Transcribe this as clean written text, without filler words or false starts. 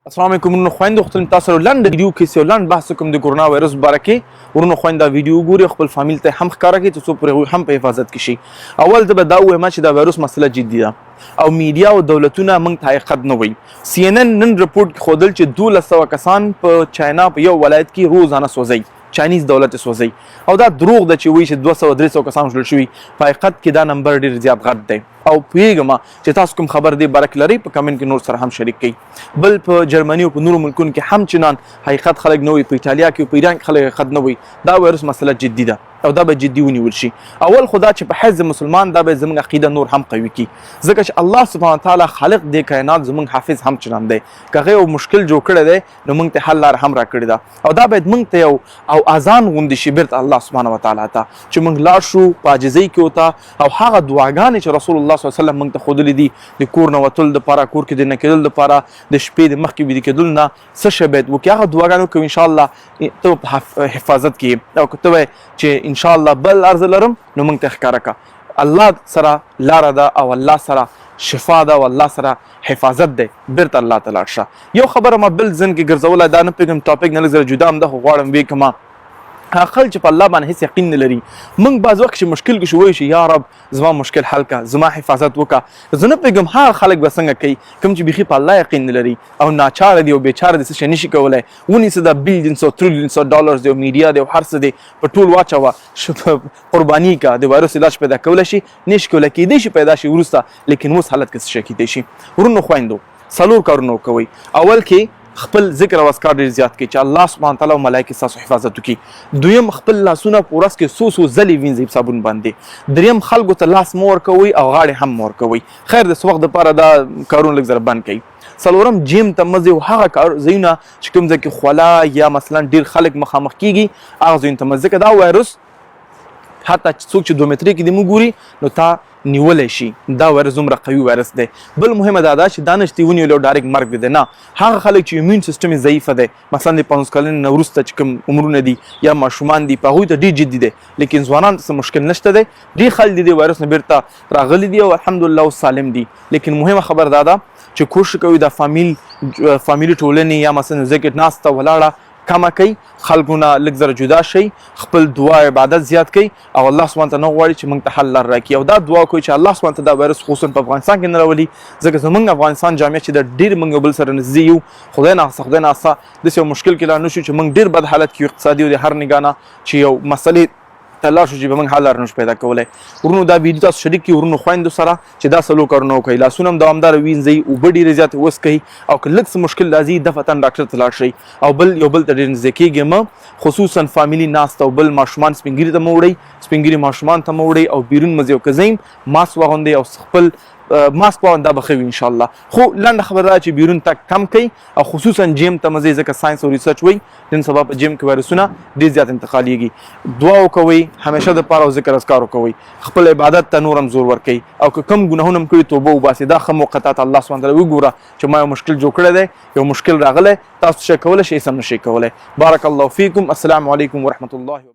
السلام علیکم ورونو خویندو خپل تاسو لاندې ویډیو کې سو لاندې بحث کوم د کورونا وایرس باره کې ورونو خویندا ویډیو ګوري خپل فامیل ته هم ښکارا کوي چې څو پرې هم په حفاظت کې شي. اول د دا وایم چې دا وایرس مسله جدي ده او میډیا او دولتونه موږ ته حقیقت نه وایي. سی ان ان نن رپورټ خودل چې 1200 کسان په چاینا په یو ولایت کې روزانه سوځي، چاینیز دولت سوځي او دا دروغ ده چې وایي چې 200-300 کسان وژل شوي. په حقیقت کې دا نمبر ډیر زیات غټ دی او پیغام چې تاسو کوم خبر دی برک لري په کمنټ کې نور سره هم شریک کړئ. بل په جرمني او په نورو ملکونو کې هم چنان حقیقت خلک نه وي، په ایټالیا کې او په ایران کې خلک حقیقت نه وي. دا وایرس مسله جدي ده او دا به جدي ونیول شي. اول خدا چې په حیث مسلمان دا به زموږ عقیده نور هم قوي کی، ځکه چې الله سبحانه تعالی خالق د کائنات زموږ حافظ هم چنان دی. کغه یو مشکل جوړ کړی دی نو موږ ته حل لار هم را کړی ده او دا باید موږ ته یو او اذان غوندي شي بیرته الله سبحانه وتعالی ته چې موږ لا شو پاجزۍ کې وتا او هغه دعاګانې چې رسول الله صلی الله علیه وسلم موږ ته خودلې دي د کور نه وتل د پاره، کور کې د نه کېدل د پاره، د شپې د مخ کې بيد کېدل نه څه شبت وکي هغه دعاګانو کوي ان شاء الله ته حفاظت کې او کته چې ان شاء الله بل ارز لرم نو موږ ته ښکارا کا الله سره لار ده او الله سره شفا ده او الله سره حفاظت ده بیرته الله تعالی شه. یو خبره ما بل ځن کې ګرځول دا نه پیغام ټاپک نه لږ جدا هم ده غواړم وی کما خل چې په الله باندې هیڅ یقین نه لري. موږ بعض وخت چې مشکل کې شوی شي یا رب زما مشکل حل کا، زما حفاظت وکا، زنه پیغام ها خلک بسنګ کوي کوم چې بيخي په الله یقین نه لري او ناچاره دی او بیچاره دي څه نشي کولای. ونی څه د بلډینز او تریلیونز او ډالرز دی او میډیا دی او هر څه دی په ټول واچو قرباني کا د وایرس علاج پیدا کول شي نش کولای کېدی شي پیدا شي ورسته، لیکن اوس حالت کې څه کېدی شي. ورونو خويندو سلور کارونه کوي. اول کې خپل ذکر او اذکار ډیر زیات کړئ چې الله سبحانه تعالی او ملائکه تاسو حفاظت وکړي. دویم خپل لاسونه پورس کې سو ځلې وینځي په صابون باندې. دریم خلکو ته لاس مور کوي او غاړې هم مور کوي. خیر د وخت لپاره دا کارونه لږ زر بند کړئ. څلورم جیم ته مزه او هغه کار زینه چې کوم ځکه خلا یا مثلا ډیر خلک مخامخ کیږي هغه زین ته مزه دا وایرس حتی څوک چې 2 متري کې د موګوري نو تا نیولې شي. دا وایرس زمره قوي وایرس دی. بل مهمه دا ده چې دانشتي ونیول او ډایرکټ مرګ دی نه. هغه خلک چې ایمون سیستم یې ضعیف دی، مثلا د 5 کلن نه وروسته چې کوم عمرونه دي یا ماشومان دي په هغوی ته ډېر جدي دی، لیکن ځوانان ته مشکل نشته دی. ډېر خلک د وایرس نه بیرته راغلي دي او الحمدلله سالم دي. لیکن مهمه خبر دا ده چې کوشش کوي د فامیلی ټولنې یا مثلا ذکر ناسته ولاړه کما کوي، خلکونه لږ زره جدا شي، خپل دعا عبادت زیات کوي او الله سبحانه تعالی غواړي چې موږ ته حل لار راکړي. او دا دعا کوي چې الله سبحانه تعالی دا وایرس خصوصا په افغانستان کې نه راولي، ځکه زمونږ افغانستان جامعه چې د ډیر موږ بل سره نږدې یو. خدای نه داسې یو مشکل کې لا نه شو چې موږ ډیر بد حالت کې اقتصادي او د هر نګانه چې یو مسلې تلاش چې به موږ حل لار نشو پیدا کولای. ورونو دا ویډیو تاسو شریک کړئ ورونو خويندو سره چې دا سلو کارونه وکړي. لاسونه هم دوامدار وینځي او بډې رضایت وس کوي او که لږ څه مشکل راځي دفتن ډاکټر ته لاړ شئ. او بل یو بل ته ډېر نږدې کېږئ، خصوصا فامیلي ناست او بل ماشومان سپینګیري ته مه وړئ، سپینګیري ماشومان ته مه وړئ او بیرون مزي او کزیم ماسک واغوندئ او خپل ماسک واغوند دا به ښه وي ان شاء الله. خو لنډه خبره ده چې بیرون تک کم کوي او خصوصا جیم ته مزي، ځکه ساينس او ریسرچ وایي نن سبا په جیم کې وایرسونه ډېر زیات انتقالېږي. دعا وکوئ همیشه د پاره او ذکر اذکار وکوئ، خپل عبادت ته نور هم زور ورکوئ او که کوم ګناهونه هم کړي توبه وباسئ. دا ښه موقتات الله سبحانه تعالی وګوره چې ما یو مشکل جوړ کړی دی، یو مشکل راغلی، تاسو څه کولی شئ سم نشئ کولی. بارک الله فیکم. السلام علیکم ورحمة الله.